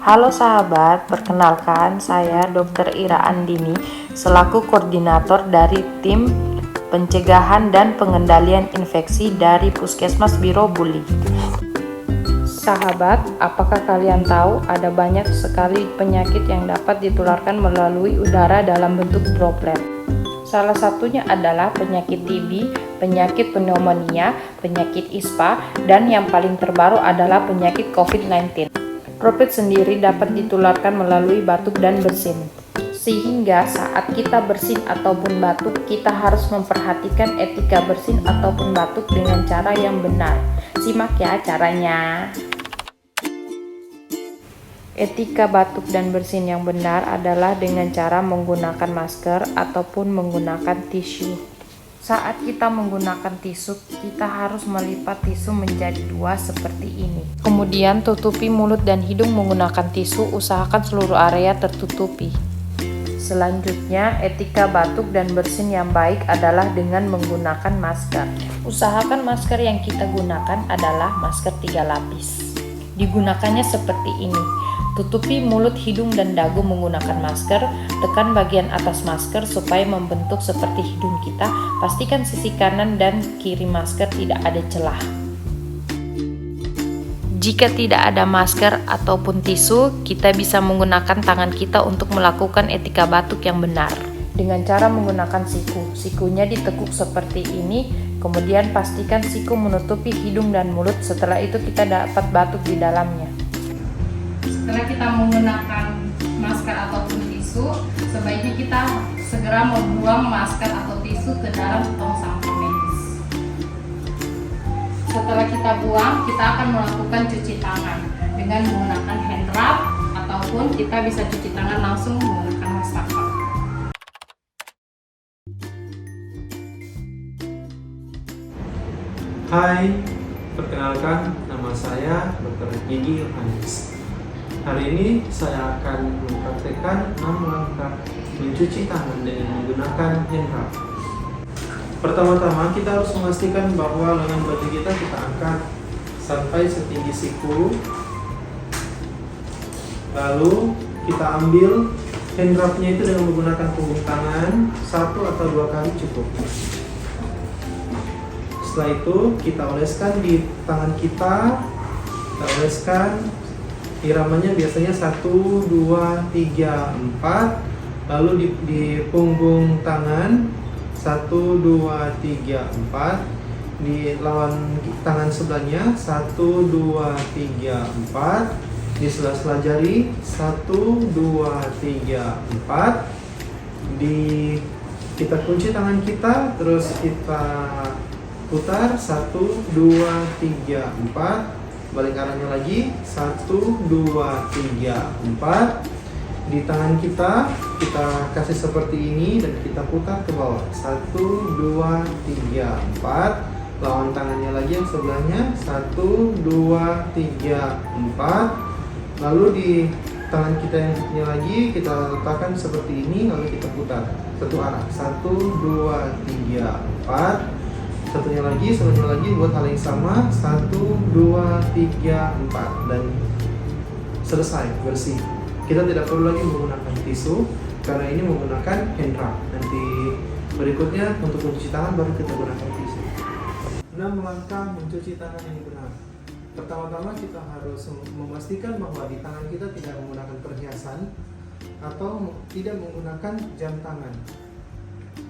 Halo sahabat, perkenalkan saya Dr. Ira Andini selaku koordinator dari tim pencegahan dan pengendalian infeksi dari Puskesmas Biro Buli. Sahabat, apakah kalian tahu ada banyak sekali penyakit yang dapat ditularkan melalui udara dalam bentuk droplet? Salah satunya adalah penyakit TB, penyakit pneumonia, penyakit ISPA, dan yang paling terbaru adalah penyakit COVID-19. Droplet sendiri dapat ditularkan melalui batuk dan bersin. Sehingga saat kita bersin ataupun batuk, kita harus memperhatikan etika bersin ataupun batuk dengan cara yang benar. Simak ya caranya. Etika batuk dan bersin yang benar adalah dengan cara menggunakan masker ataupun menggunakan tisu. Saat kita menggunakan tisu, kita harus melipat tisu menjadi dua seperti ini. Kemudian tutupi mulut dan hidung menggunakan tisu, usahakan seluruh area tertutupi. Selanjutnya, etika batuk dan bersin yang baik adalah dengan menggunakan masker. Usahakan masker yang kita gunakan adalah masker 3 lapis. Digunakannya seperti ini. Tutupi mulut, hidung, dan dagu menggunakan masker. Tekan bagian atas masker supaya membentuk seperti hidung kita. Pastikan sisi kanan dan kiri masker tidak ada celah. Jika tidak ada masker ataupun tisu, kita bisa menggunakan tangan kita untuk melakukan etika batuk yang benar. Dengan cara menggunakan siku. Sikunya ditekuk seperti ini, kemudian pastikan siku menutupi hidung dan mulut. Setelah itu kita dapat batuk di dalamnya. Setelah kita menggunakan masker ataupun tisu, sebaiknya kita segera membuang masker atau tisu ke dalam tong sampah medis. Setelah kita buang, kita akan melakukan cuci tangan dengan menggunakan hand rub ataupun kita bisa cuci tangan langsung menggunakan wastafel. Hai, perkenalkan nama saya Dr. Gigi Yohanes. Hari ini saya akan mempraktekkan 6 langkah mencuci tangan dengan menggunakan hand rub. Pertama-tama kita harus memastikan bahwa lengan baju kita angkat sampai setinggi siku. Lalu kita ambil hand rubnya itu dengan menggunakan punggung tangan 1 atau 2 kali cukup. Setelah itu kita oleskan di tangan kita oleskan. Iramanya biasanya 1, 2, 3, 4. Lalu di punggung tangan 1, 2, 3, 4. Di lawan tangan sebelahnya 1, 2, 3, 4. Di sela-sela jari 1, 2, 3, 4. Kita kunci tangan kita, terus kita putar 1, 2, 3, 4. Balik arahnya lagi 1, 2, 3, 4. Di tangan kita kasih seperti ini dan kita putar ke bawah 1, 2, 3, 4. Lawan tangannya lagi yang sebelahnya 1, 2, 3, 4. Lalu di tangan kita yang satunya lagi kita letakkan seperti ini, lalu kita putar satu arah 1, 2, 3, 4. Satunya lagi buat hal yang sama 1, 2, 3, 4 dan selesai, bersih. Kita tidak perlu lagi menggunakan tisu karena ini menggunakan hand rub. Nanti berikutnya untuk mencuci tangan baru kita gunakan tisu. 6 langkah mencuci tangan yang benar. Pertama-tama kita harus memastikan bahwa di tangan kita tidak menggunakan perhiasan atau tidak menggunakan jam tangan.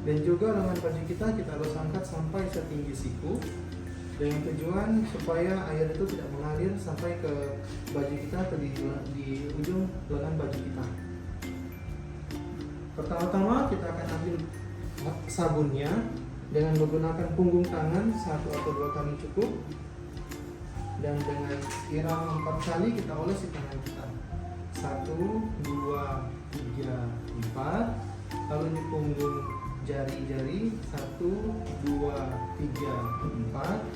Dan juga lengan baju kita harus angkat sampai setinggi siku dengan tujuan supaya air itu tidak mengalir sampai ke baju kita atau di ujung lengan baju kita. Pertama-tama kita akan ambil sabunnya dengan menggunakan punggung tangan 1 atau 2 kali cukup, dan dengan iram 4 kali kita oles di tangan kita 1, 2, 3, 4. Lalu di punggung jari-jari 1, 2, 3, 4.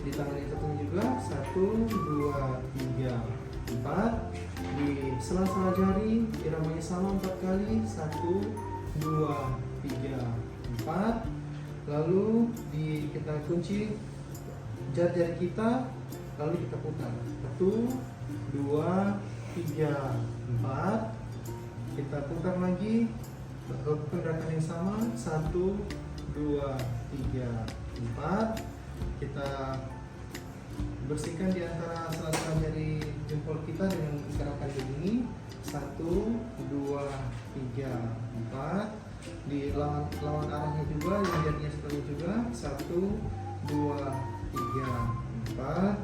Di tangan yang satunya juga 1, 2, 3, 4. Di sela-sela jari iramanya sama 4 kali 1, 2, 3, 4. Lalu kita kunci jari-jari kita, lalu kita putar 1, 2, 3, 4. Kita putar lagi, lakukan gerakan yang sama. 1, 2, 3, 4. Kita bersihkan di antara sela-sela jari jempol kita dengan gerakan begini. 1, 2, 3, 4. Di lawan arahnya juga, yang jadinya seperti juga. 1, 2, 3, 4.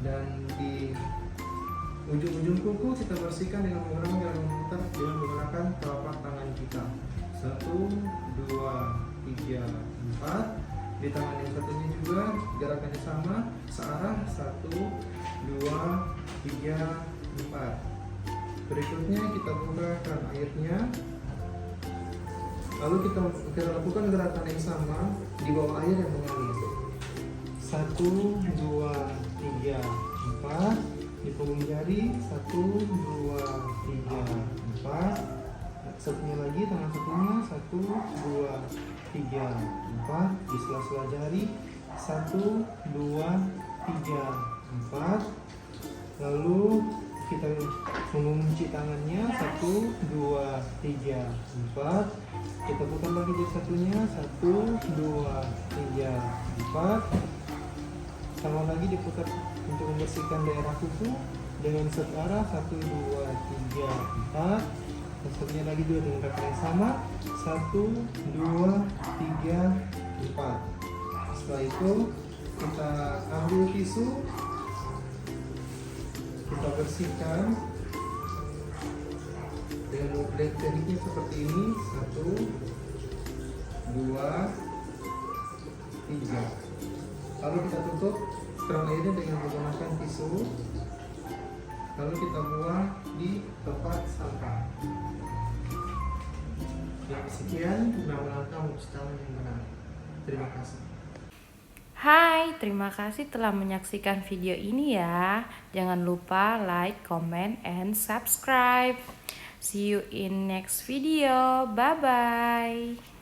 Dan di ujung-ujung kuku kita bersihkan dengan menggunakan gerakan memutar dengan menggunakan telapak tangan kita. 1, 2, 3, 4. Di tangan yang satunya juga gerakannya sama, searah. 1, 2, 3, 4. Berikutnya kita bukakan airnya. Lalu kita lakukan gerakan yang sama di bawah air yang mengalir. 1, 2, 3, 4. Di punggung jari. 1, 2, 3, 4. Satunya lagi, tangan satunya. 1, 2, 3, 4. Di sela-sela jari. 1, 2, 3, 4. Lalu kita mengunci tangannya. 1, 2, 3, 4. Kita putar lagi di satunya. 1, 2, 3, 4. Sama lagi diputar untuk membersihkan daerah kuku dengan searah. 1, 2, 3, 4. Dan satunya lagi juga dengan gerakan yang sama. 1, 2, 3, 4. Setelah itu kita ambil tisu, kita bersihkan dengan tekniknya seperti ini. 1, 2, 3. Lalu kita tutup keran airnya dengan menggunakan tisu. Lalu kita buang di tempat sampah. Ya, sekian langkah mencuci tangan yang benar. Terima kasih. Hai, terima kasih telah menyaksikan video ini ya. Jangan lupa like, comment, and subscribe. See you in next video. Bye-bye.